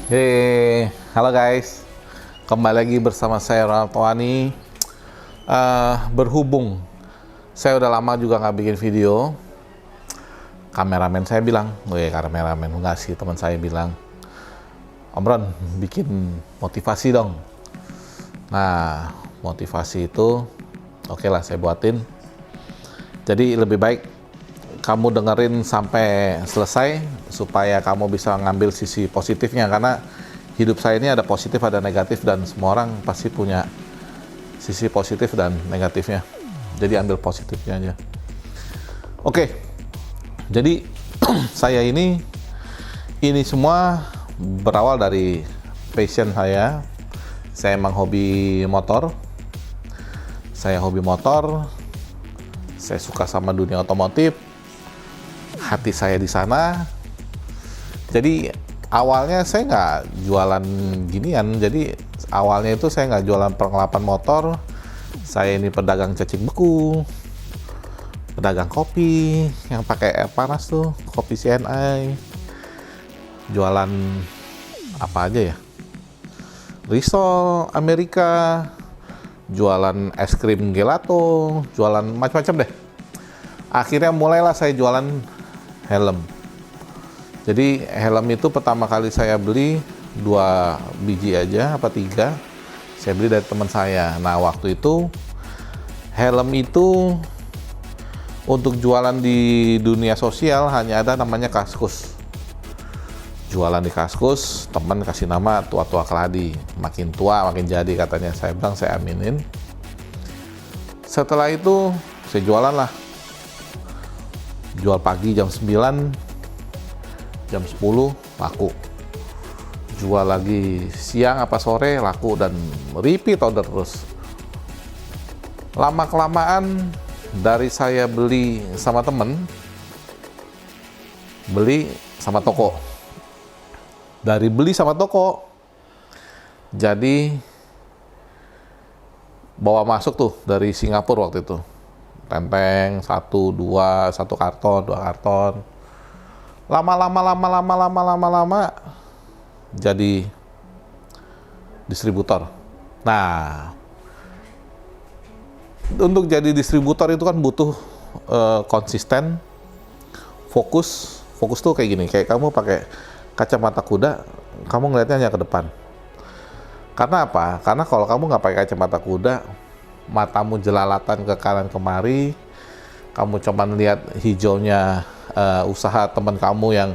Halo guys, kembali lagi bersama saya Ronald Toani. Berhubung saya udah lama juga nggak bikin video, kameramen saya bilang, kameramen enggak sih, teman saya bilang, Om Ron, bikin motivasi dong. Nah, motivasi itu oke lah saya buatin. Jadi lebih baik kamu dengerin sampai selesai supaya kamu bisa ngambil sisi positifnya, karena hidup saya ini ada positif ada negatif dan semua orang pasti punya sisi positif dan negatifnya. Jadi ambil positifnya aja. Oke. Jadi saya ini semua berawal dari passion saya. Saya emang hobi motor. Saya hobi motor. Saya suka sama dunia otomotif. Hati saya di sana. Jadi awalnya saya nggak jualan ginian. Jadi awalnya itu saya nggak jualan perlengkapan motor. Saya ini pedagang cacing beku, pedagang kopi yang pakai air panas tuh, kopi CNI. Jualan apa aja ya? Risol Amerika, jualan es krim gelato, jualan macam-macam deh. Akhirnya mulailah saya jualan helm. Jadi helm itu pertama kali saya beli 2 biji aja, apa 3. Saya beli dari teman saya. Nah waktu itu helm itu untuk jualan di dunia sosial hanya ada namanya Kaskus. Jualan di Kaskus, teman kasih nama tua-tua keladi. Makin tua makin jadi katanya. Saya bilang saya aminin. Setelah itu saya jualan lah. Jual pagi jam 9, jam 10 laku. Jual lagi siang apa sore laku, dan repeat order terus. Lama-kelamaan dari saya beli sama temen, beli sama toko. Dari beli sama toko, jadi bawa masuk tuh dari Singapura waktu itu. Tenteng 1, 2, 1 karton, 2 karton. Lama jadi distributor. Nah, untuk jadi distributor itu kan butuh konsisten, fokus. Fokus tuh kayak gini, kayak kamu pakai kacamata kuda, kamu ngeliatnya hanya ke depan. Karena apa? Karena kalau kamu nggak pakai kacamata kuda, matamu jelalatan ke kanan kemari, kamu cuman lihat hijaunya usaha teman kamu yang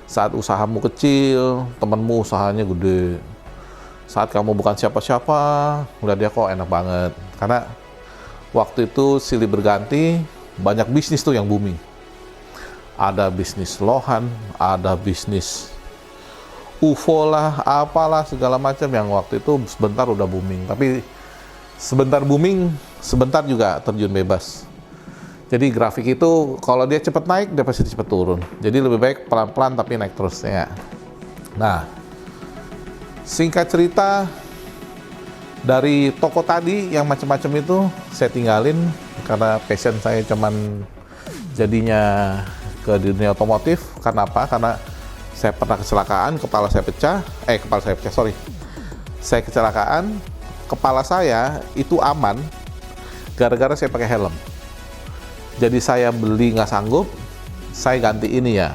saat usahamu kecil, temanmu usahanya gede. Saat kamu bukan siapa-siapa, udah dia kok enak banget. Karena waktu itu silih berganti, banyak bisnis tuh yang booming. Ada bisnis lohan, ada bisnis UFO lah, apalah segala macam yang waktu itu sebentar udah booming. Tapi sebentar booming, sebentar juga terjun bebas. Jadi grafik itu kalau dia cepat naik, dia pasti cepat turun. Jadi lebih baik pelan-pelan tapi naik terus ya. Nah, singkat cerita, dari toko tadi yang macam-macam itu saya tinggalin karena passion saya cuman jadinya ke dunia otomotif. Karena apa? Karena saya pernah kecelakaan, kepala saya pecah. Saya kecelakaan, kepala saya itu aman gara-gara saya pakai helm. Jadi saya beli nggak sanggup, saya ganti ini ya.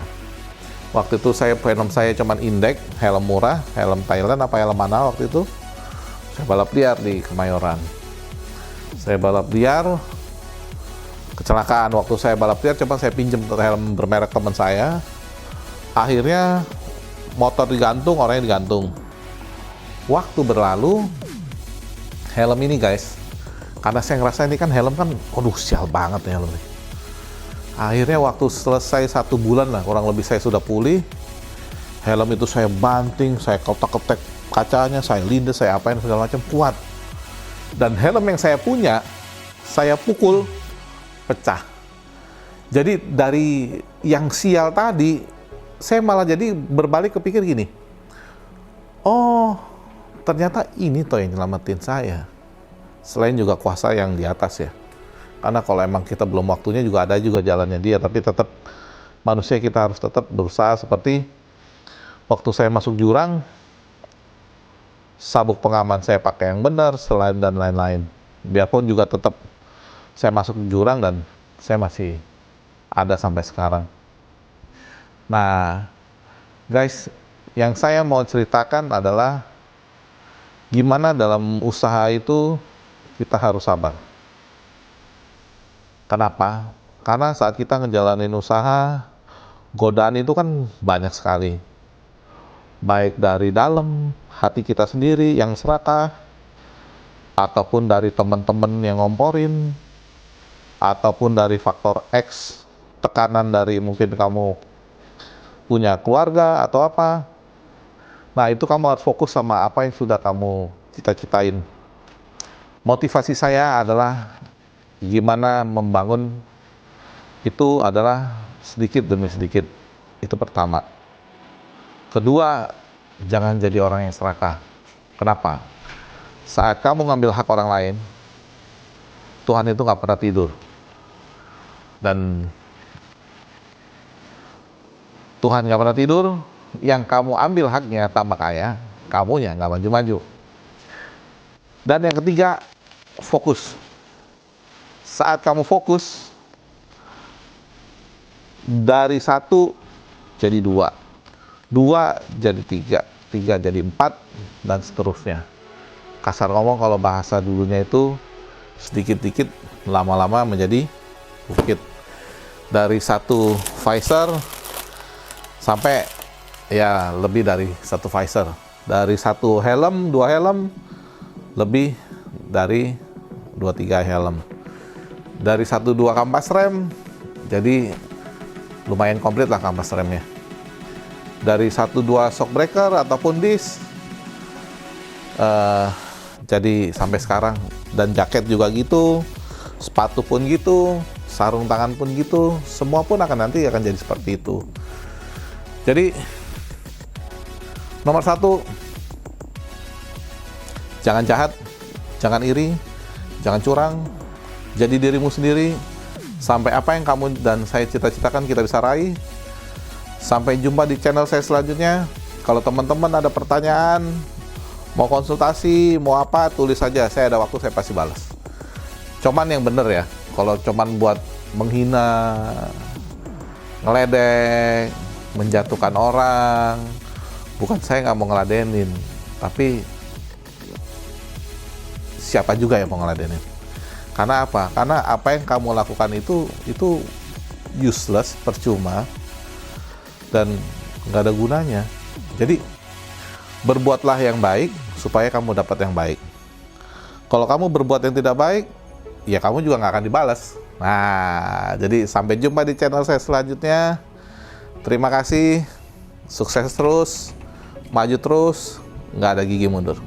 Waktu itu helm saya cuman Indek, helm murah, helm Thailand apa helm mana waktu itu. Saya balap liar di Kemayoran. Saya balap liar, kecelakaan. Waktu saya balap liar, coba saya pinjem helm bermerek teman saya. Akhirnya motor digantung, orangnya digantung. Waktu berlalu, helm ini guys, karena saya ngerasa ini kan helm kan, sial banget ya helm ini. Akhirnya waktu selesai 1 bulan lah, kurang lebih saya sudah pulih. Helm itu saya banting, saya kotak-ketek kacanya, saya lindes, saya apain segala macam, kuat. Dan helm yang saya punya, saya pukul, pecah. Jadi dari yang sial tadi, saya malah jadi berbalik kepikir gini, ternyata ini toh yang nyelamatin saya. Selain juga kuasa yang di atas ya. Karena kalau emang kita belum waktunya juga ada juga jalannya dia, tapi tetap manusia kita harus tetap berusaha. Seperti waktu saya masuk jurang, sabuk pengaman saya pakai yang benar, selain dan lain-lain. Biarpun juga tetap saya masuk jurang dan saya masih ada sampai sekarang. Nah, guys, yang saya mau ceritakan adalah gimana dalam usaha itu kita harus sabar. Kenapa? Karena saat kita ngejalanin usaha, godaan itu kan banyak sekali. Baik dari dalam hati kita sendiri yang serakah, ataupun dari teman-teman yang ngomporin, ataupun dari faktor X, tekanan dari mungkin kamu punya keluarga atau apa. Nah, itu kamu harus fokus sama apa yang sudah kamu cita-citain. Motivasi saya adalah gimana membangun itu adalah sedikit demi sedikit. Itu pertama. Kedua, jangan jadi orang yang serakah. Kenapa? Saat kamu ngambil hak orang lain, Tuhan itu nggak pernah tidur. Dan Tuhan nggak pernah tidur, yang kamu ambil haknya tambah kaya, kamunya nggak maju-maju. Dan yang ketiga, fokus. Saat kamu fokus, dari 1 jadi 2, 2 jadi 3, 3 jadi 4, dan seterusnya. Kasar ngomong kalau bahasa dulunya itu sedikit-dikit lama-lama menjadi bukit. Dari 1 Pfizer sampai ya lebih dari 1 Pfizer. Dari 1 helm, 2 helm, lebih dari 2-3 helm. Dari 1-2 kampas rem, jadi lumayan komplit lah kampas remnya. Dari 1-2 shock breaker ataupun disc, jadi sampai sekarang. Dan jaket juga gitu, sepatu pun gitu, sarung tangan pun gitu, semua pun nanti akan jadi seperti itu. Jadi nomor 1, jangan jahat, jangan iri, jangan curang, jadi dirimu sendiri. Sampai apa yang kamu dan saya cita-citakan kita bisa raih. Sampai jumpa di channel saya selanjutnya. Kalau teman-teman ada pertanyaan, mau konsultasi, mau apa, tulis saja. Saya ada waktu, saya pasti balas. Cuman yang bener ya, kalau cuman buat menghina, ngeledek, menjatuhkan orang, bukan saya nggak mau ngeladenin, tapi siapa juga yang mau ngeladenin. Karena apa? Karena apa yang kamu lakukan itu useless, percuma, dan nggak ada gunanya. Jadi berbuatlah yang baik supaya kamu dapat yang baik. Kalau kamu berbuat yang tidak baik, ya kamu juga nggak akan dibalas. Nah, jadi sampai jumpa di channel saya selanjutnya. Terima kasih, sukses terus, maju terus, nggak ada gigi mundur.